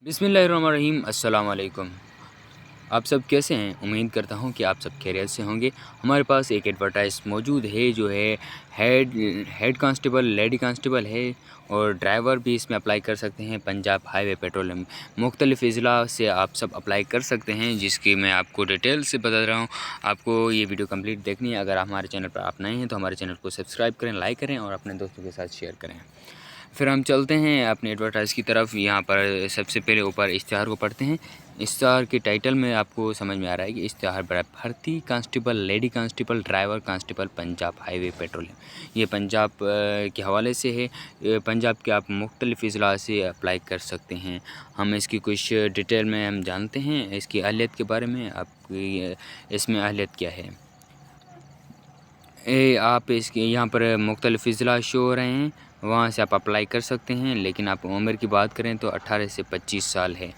बिस्मिल्लाहिर्रहमानिर्रहीम। अस्सलाम वालेकुम। आप सब कैसे हैं? उम्मीद करता हूं कि आप सब खैरियत से होंगे। हमारे पास एक एडवर्टाइज मौजूद है जो है हेड कांस्टेबल, लेडी कांस्टेबल है और ड्राइवर भी इसमें अप्लाई कर सकते हैं। पंजाब हाईवे पेट्रोलियम मुख्तलिफ़ अज़ला से आप सब अप्लाई कर सकते हैं, जिसकी मैं आपको डिटेल से बता रहा हूँ। आपको ये वीडियो कंप्लीट देखनी है। अगर हमारे चैनल पर आप नए हैं तो हमारे चैनल को सब्सक्राइब करें, लाइक करें और अपने दोस्तों के साथ शेयर करें। फिर हम चलते हैं अपने एडवर्टाइज़ की तरफ। यहाँ पर सबसे पहले ऊपर इश्तिहार को पढ़ते हैं। इश्तिहार के टाइटल में आपको समझ में आ रहा है कि इश्तिहार भर्ती constable, lady constable, driver constable, Punjab highway petroleum. ये पंजाब के हवाले से है। पंजाब के आप मुख्तलिफ़ अज़ला से अप्लाई कर सकते हैं। हम इसकी कुछ डिटेल में हम जानते हैं इसकी अहलियत के बारे में। आपकी इसमें अहलियत क्या है, आप इसके यहाँ पर मुख्तलिफ़ अज़ला शो हो रहे हैं, वहाँ से आप अप्लाई कर सकते हैं। लेकिन आप उम्र की बात करें तो 18 से 25 साल है।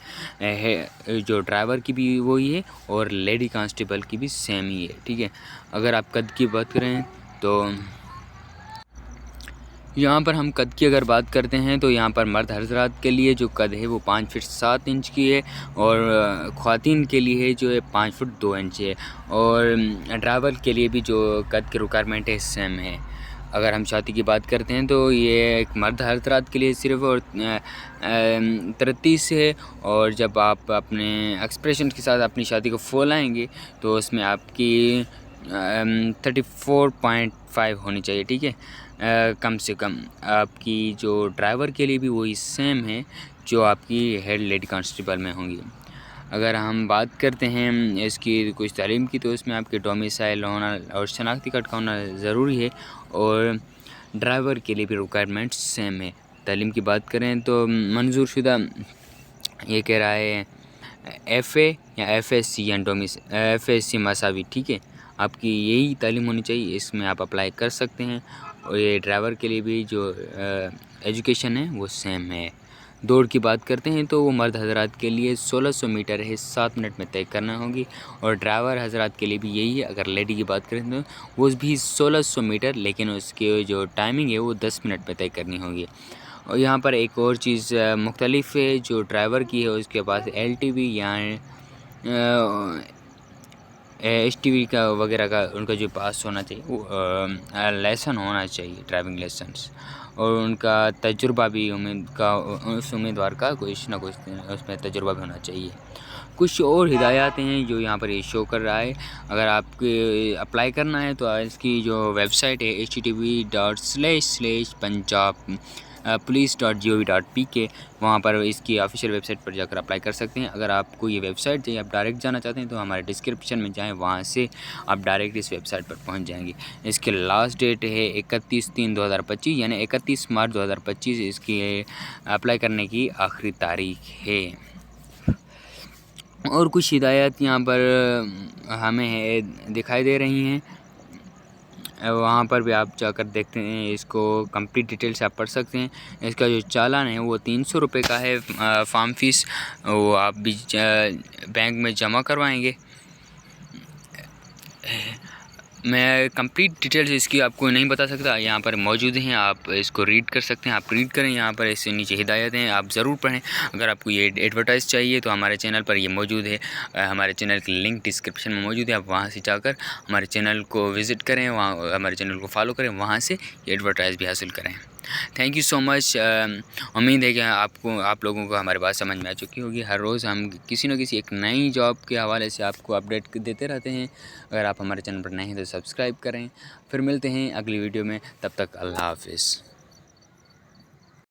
जो ड्राइवर की भी वही है और लेडी कांस्टेबल की भी सेम ही है, ठीक है। अगर आप कद की बात करें तो यहाँ पर हम कद की अगर बात करते हैं तो यहाँ पर मर्द हज़रात के लिए जो कद है वो 5 फीट 7 इंच की है और ख़वातीन के लिए जो है 5 फुट 2 इंच है। और ड्राइवर के लिए भी जो कद की रिक्वायरमेंट है सेम है। अगर हम छाती की बात करते हैं तो ये एक मर्द हज़रात के लिए सिर्फ और 33 है। और जब आप अपने एक्सप्रेशन के साथ अपनी शादी को फुलाएंगे तो उसमें आपकी 34.5 होनी चाहिए, ठीक है। कम से कम आपकी जो ड्राइवर के लिए भी वही सेम है जो आपकी हेड लेडी कांस्टेबल में होंगी। अगर हम बात करते हैं इसकी कुछ तालीम की तो इसमें आपके डोमिसाइल होना और शनाख्ती कार्ड का होना ज़रूरी है। और ड्राइवर के लिए भी रिक्वायरमेंट सेम है। तालीम की बात करें तो मंजूर शुदा ये कह रहा है FA या FSC या FSC मसावी, ठीक है। आपकी यही तालीम होनी चाहिए, इसमें आप अप्लाई कर सकते हैं। और ये ड्राइवर के लिए भी जो एजुकेशन है वो सेम है। दौड़ की बात करते हैं तो वो मर्द हज़रात के लिए 1600 मीटर है, 7 मिनट में तय करना होगी। और ड्राइवर हज़रात के लिए भी यही है। अगर लेडी की बात करें तो वो भी 1600 मीटर, लेकिन उसके जो टाइमिंग है वो 10 मिनट में तय करनी होगी। और यहाँ पर एक और चीज़ मुख्तलिफ है, जो ड्राइवर की है उसके पास LTV या HTV का वगैरह का उनका जो पास होना चाहिए वो लेसन होना चाहिए, ड्राइविंग लाइसेंस। और उनका तजुर्बा भी उस उम्मीदवार का कुछ ना कुछ उसमें तजुर्बा भी होना चाहिए। कुछ और हिदायत हैं जो यहाँ पर ये शो कर रहा है। अगर आपके अप्लाई करना है तो इसकी जो वेबसाइट है http://punjabpolice.gov.pk, वहाँ पर इसकी ऑफिशियल वेबसाइट पर जाकर अप्लाई कर सकते हैं। अगर आपको ये वेबसाइट चाहिए, आप डायरेक्ट जाना चाहते हैं तो हमारे डिस्क्रिप्शन में जाएं, वहाँ से आप डायरेक्ट इस वेबसाइट पर पहुँच जाएंगे। इसके लास्ट डेट है 31/3/2025, यानी 31 मार्च 2025 इसकी अप्लाई करने की आखिरी तारीख है। और कुछ हिदायत यहाँ पर हमें दिखाई दे रही हैं, वहाँ पर भी आप जाकर देखते हैं। इसको कंप्लीट डिटेल से आप पढ़ सकते हैं। इसका जो चालान है वो 300 रुपये का है। फार्म फीस वो आप भी बैंक में जमा करवाएंगे। मैं कंप्लीट डिटेल्स इसकी आपको नहीं बता सकता, यहाँ पर मौजूद हैं, आप इसको रीड कर सकते हैं। आप रीड करें, यहाँ पर इससे नीचे हिदायत हैं, आप ज़रूर पढ़ें। अगर आपको ये एडवर्टाइज़ चाहिए तो हमारे चैनल पर ये मौजूद है। हमारे चैनल की लिंक डिस्क्रिप्शन में मौजूद है। आप वहाँ से जाकर हमारे चैनल को विज़िट करें, वहाँ हमारे चैनल को फॉलो करें, वहाँ से ये एडवर्टाइज़ भी हासिल करें। Thank you so much. उम्मीद है कि आप लोगों को हमारी बात समझ में आ चुकी होगी। हर रोज़ हम किसी न किसी एक नई जॉब के हवाले से आपको अपडेट देते रहते हैं। अगर आप हमारे चैनल पर नए हैं तो सब्सक्राइब करें। फिर मिलते हैं अगली वीडियो में, तब तक अल्लाह हाफ़िज़।